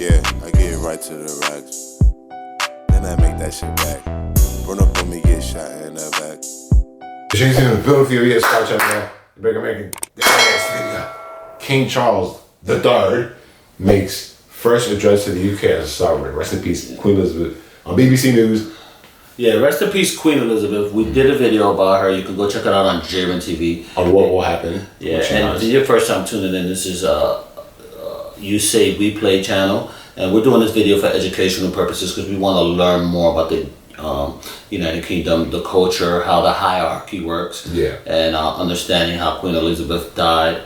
Yeah, I get right to the racks. Then I make that shit back. Run up on me, get shot in the back. She's in the Philadelphia Star Trek now. The big American video. King Charles III makes first address to the UK as a sovereign. Rest in peace, Queen Elizabeth. On BBC News. Yeah, rest in peace, Queen Elizabeth. We did a video about her. You can go check it out on German TV. On what will happen. Yeah, and if it's your first time tuning in, this is You Say We Play channel. And we're doing this video for educational purposes because we want to learn more about the United Kingdom, the culture, how the hierarchy works. Yeah. And understanding how Queen Elizabeth died.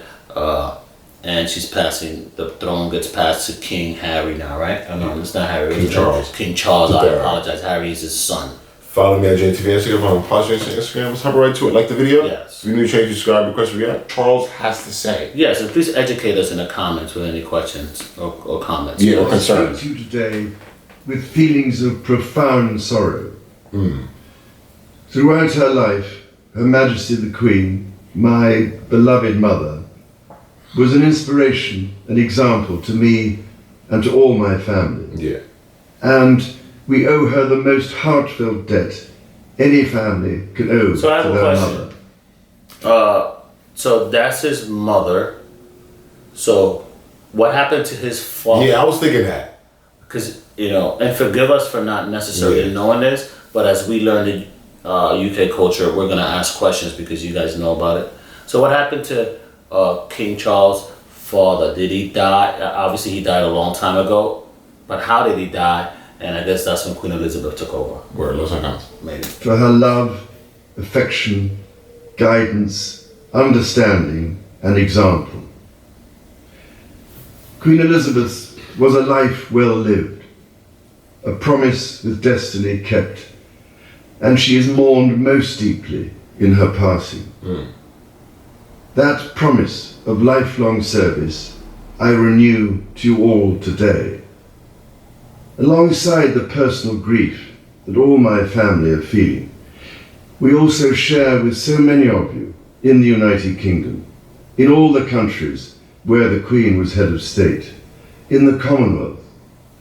And she's passing, the throne gets passed to King Harry now, right? Oh, no, it's not Harry. King Charles. King Charles, I apologize. Harry is his son. Follow me at JTV Instagram. Follow me on Instagram. Let's hop right to it. Like the video? Yes. If you're new, change, subscribe, request, react. Charles has to say. Yes, and please educate us in the comments with any questions or comments. Yeah, or I concerns. speak to you today with feelings of profound sorrow. Throughout her life, Her Majesty the Queen, my beloved mother, was an inspiration, an example to me and to all my family. Yeah. And we owe her the most heartfelt debt any family can owe So I have to a their question. mother. So that's his mother. So what happened to his father? Yeah, I was thinking that. Because, and forgive us for not necessarily Yeah. knowing this, but as we learn the UK culture, we're going to ask questions because you guys know about it. So what happened to King Charles' father? Did he die? Obviously he died a long time ago, but how did he die? And I guess that's when Queen Elizabeth took over. Word, let's not Maybe. For her love, affection, guidance, understanding, and example. Queen Elizabeth was a life well lived, a promise with destiny kept, and she is mourned most deeply in her passing. That promise of lifelong service I renew to you all today. Alongside the personal grief that all my family are feeling, we also share with so many of you in the United Kingdom, in all the countries where the Queen was head of state, in the Commonwealth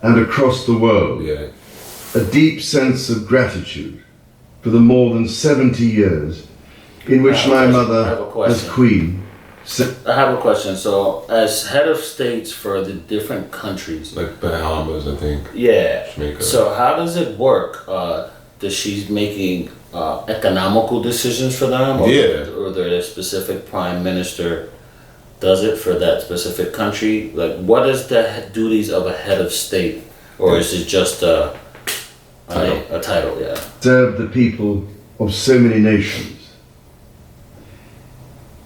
and across the world, Yeah. a deep sense of gratitude for the more than 70 years in which my I have mother, a question. as Queen, I have a question. So as head of states for the different countries, Like Bahamas, I think. yeah. Jamaica. So how does it work? Does she's making economical decisions for them, or, Yeah. or there a specific prime minister does it for that specific country? Like, what is the duties of a head of state, or is it just a title? Yeah. served the people of so many nations.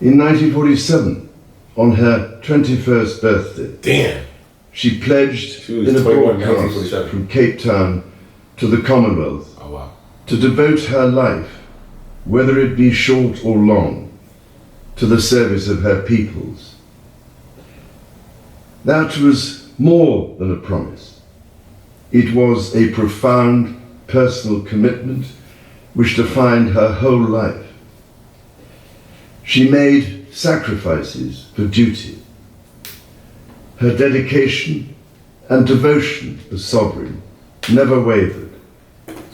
In 1947, on her 21st birthday, Damn. she pledged She was in a 21 in broadcast 1947. from Cape Town to the Commonwealth Oh, wow. to devote her life, whether it be short or long, to the service of her peoples. That was more than a promise. It was a profound personal commitment which defined her whole life. She made sacrifices for duty. Her dedication and devotion as sovereign never wavered.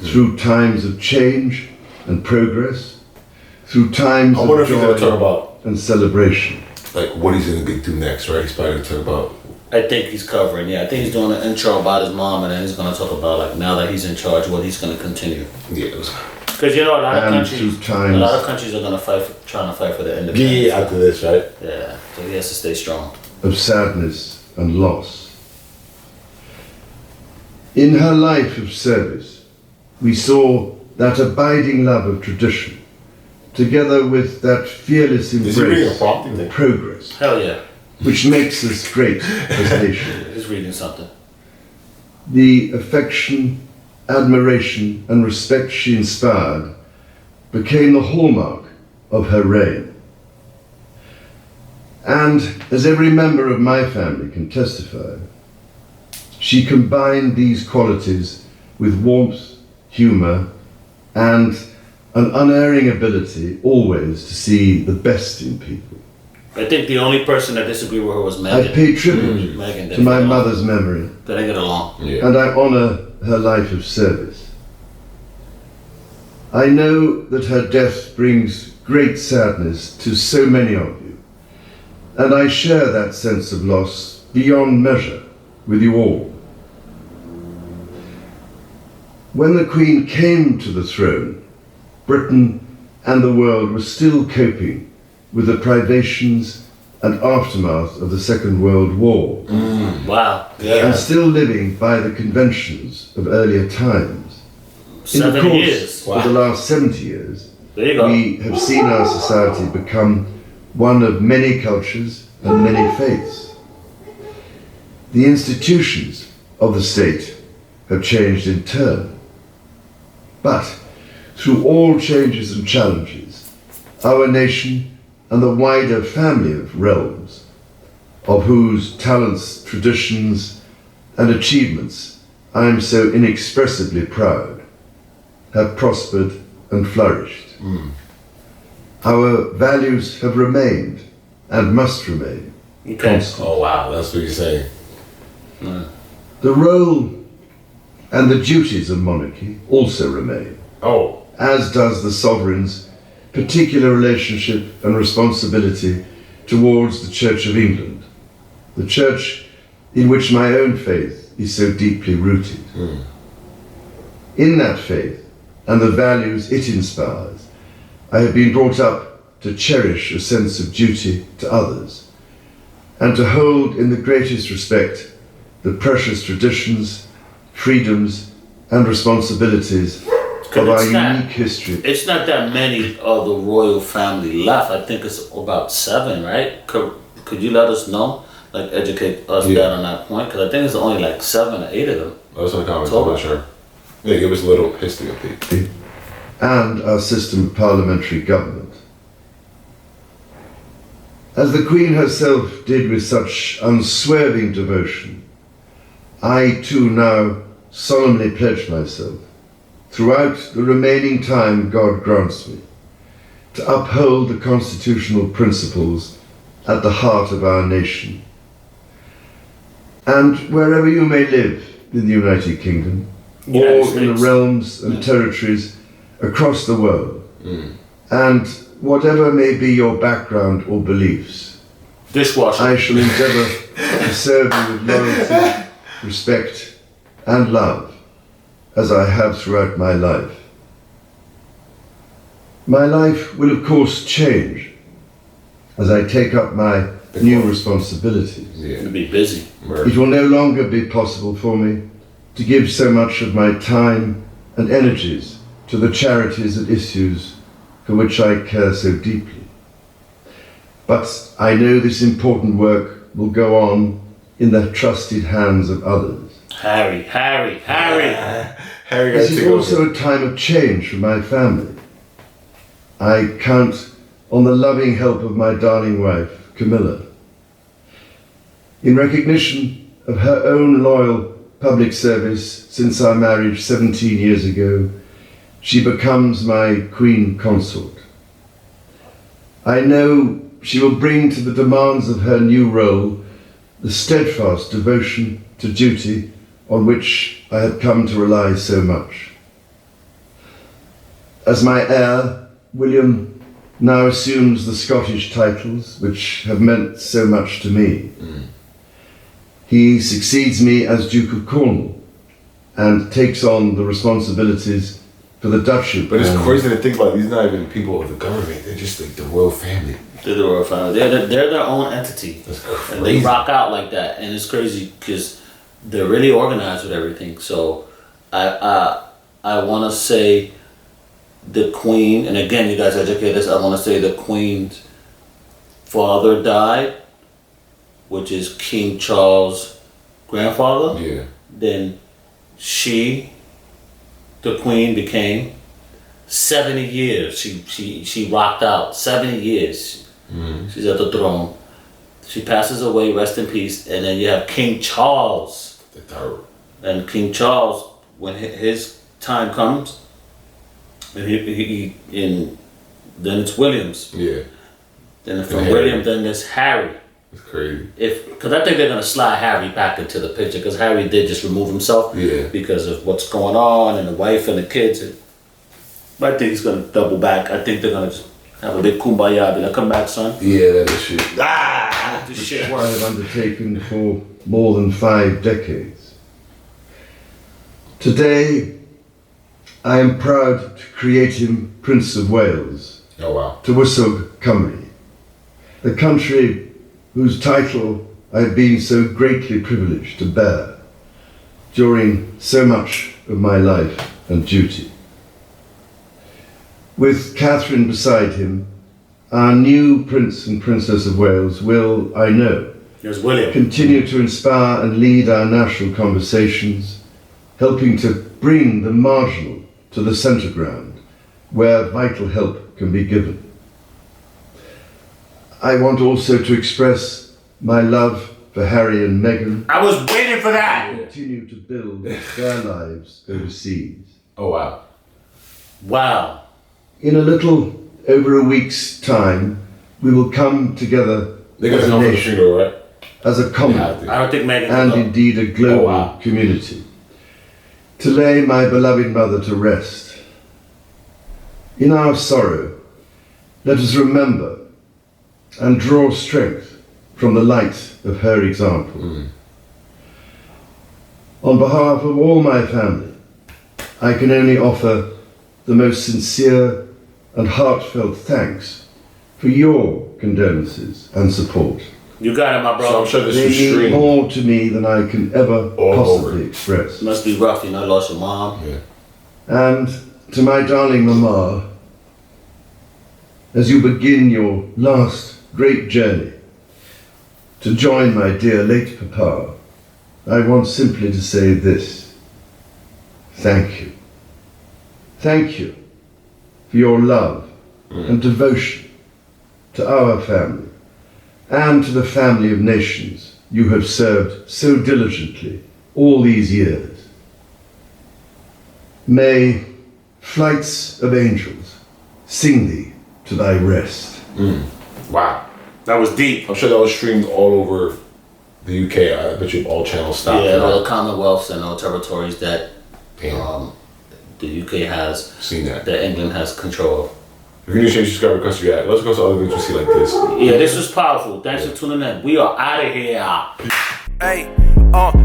Through times of change and progress, through times I wonder of if he's going to talk joy about, and celebration. like, what he's going to do next, right? He's probably going to talk about. I think he's covering. Yeah, I think he's doing an intro about his mom, and then he's going to talk about, like, now that he's in charge, what he's going to continue. Yeah, it was. Because a lot of And countries, through times- a lot of countries are going to trying to fight for their independence. Yeah, after this, right? Yeah, so he has to stay strong. Of sadness and loss. In her life of service, we saw that abiding love of tradition, together with that fearless Is he reading a embrace prompt? of progress, Hell yeah, which makes us great as a nation. he's reading something. The affection, admiration, and respect she inspired became the hallmark of her reign. And as every member of my family can testify, she combined these qualities with warmth, humor, and an unerring ability always to see the best in people. I think the only person that disagreed with her was I Megan. pay tribute Megan to didn't my get along. mother's memory, They didn't get along. Yeah. and I honor her life of service. I know that her death brings great sadness to so many of you, and I share that sense of loss beyond measure with you all. When the Queen came to the throne, Britain and the world were still coping with the privations and aftermath of the Second World War, Wow. and still living by the conventions of earlier times. In the 7 course years. of the last 70 years, There you go. we have seen our society become one of many cultures and many faiths. The institutions of the state have changed in turn. But through all changes and challenges, our nation and the wider family of realms, of whose talents, traditions, and achievements I am so inexpressibly proud, have prospered and flourished. Our values have remained and must remain Okay. constant. Oh wow, that's what you're saying. The role and the duties of monarchy also remain, Oh, as does the sovereign's particular relationship and responsibility towards the Church of England, the church in which my own faith is so deeply rooted. In that faith and the values it inspires, I have been brought up to cherish a sense of duty to others and to hold in the greatest respect the precious traditions, freedoms, and responsibilities of our it's not- unique history. It's not that many of the royal family left. I think it's about 7, right? Could you let us know? Like, educate us Yeah. that on that point? Because I think it's only like 7 or 8 of them. that's what comments. I'm Total. not sure. Yeah, give us a little history update. And our system of parliamentary government. As the Queen herself did with such unswerving devotion, I too now solemnly pledge myself, throughout the remaining time God grants me, to uphold the constitutional principles at the heart of our nation. And wherever you may live in the United Kingdom, United or in the States. realms and territories across the world, and whatever may be your background or beliefs, Dishwasher. I shall endeavour to serve you with loyalty, respect, and love, as I have throughout my life. My life will of course change as I take up my new responsibilities. Yeah. You'd be busy. It will no longer be possible for me to give so much of my time and energies to the charities and issues for which I care so deeply. But I know this important work will go on in the trusted hands of others. Harry. Harry This is also a time of change for my family. I count on the loving help of my darling wife, Camilla. In recognition of her own loyal public service since our marriage 17 years ago, she becomes my Queen Consort. I know she will bring to the demands of her new role the steadfast devotion to duty on which I had come to rely so much. As my heir, William now assumes the Scottish titles which have meant so much to me. He succeeds me as Duke of Cornwall and takes on the responsibilities for the Duchy of But it's Cornwall. crazy to think about. These not even people of the government. They're just like the royal family. They're the royal family. They're their own entity. That's And they crazy. rock out like that. And it's crazy because they're really organized with everything. So I want to say the Queen, and again, you guys educate us, I want to say the Queen's father died, which is King Charles' grandfather. Yeah. Then she, the Queen, became 70 years. She rocked out 70 years. She's at the throne. She passes away, rest in peace. And then you have King Charles. The third. And King Charles, when his time comes, and then it's Williams. Yeah. Then from Harry. William, then there's Harry. It's crazy. Because I think they're gonna slide Harry back into the picture because Harry did just remove himself because of what's going on and the wife and the kids. But I think he's gonna double back. I think they're gonna just have a big kumbaya. Be like, come back, son. Yeah, that is shit. This shit I works. have undertaken for more than 5 decades. Today, I am proud to create him Prince of Wales, Oh wow. Tywysog Cymru, the country whose title I have been so greatly privileged to bear during so much of my life and duty. With Catherine beside him, our new Prince and Princess of Wales will, I know, There's William. continue to inspire and lead our national conversations, helping to bring the marginal to the centre ground, where vital help can be given. I want also to express my love for Harry and Meghan, I was waiting for that. continue to build their lives overseas. Oh wow. Wow. In a little over a week's time, we will come together They're gonna as a come for the nation, funeral, right? as a common, Yeah, I think. I don't think Megan and can go. indeed a global Oh, wow. community, to lay my beloved mother to rest. In our sorrow, let us remember and draw strength from the light of her example. On behalf of all my family, I can only offer the most sincere and heartfelt thanks for your condolences and support. You got it, my So I'm bro. sure this They was mean streamed. more to me than I can ever All possibly over. express. Must be rough, you know, lost your mom. Yeah. And to my darling Mama, as you begin your last great journey to join my dear late Papa, I want simply to say this: thank you. Thank you for your love and devotion to our family and to the family of nations you have served so diligently all these years. May flights of angels sing thee to thy rest. Wow. That was deep. I'm sure that was streamed all over the UK. I bet you all channels stopped. Yeah, all the commonwealths and all territories that Damn. the UK has, Seen that. that England has control of. If you're new to change, subscribe, request to react. Let's go to other videos we see like this. Yeah, this was powerful. Thanks for tuning in. We are out of here. Hey,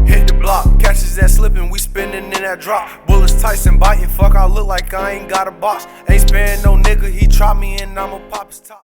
hit the block, catches that slipping, we spinning in that drop. Bullets Tyson biting, fuck, I look like I ain't got a box. Ain't sparing no nigga, he try me and I'ma pop his top.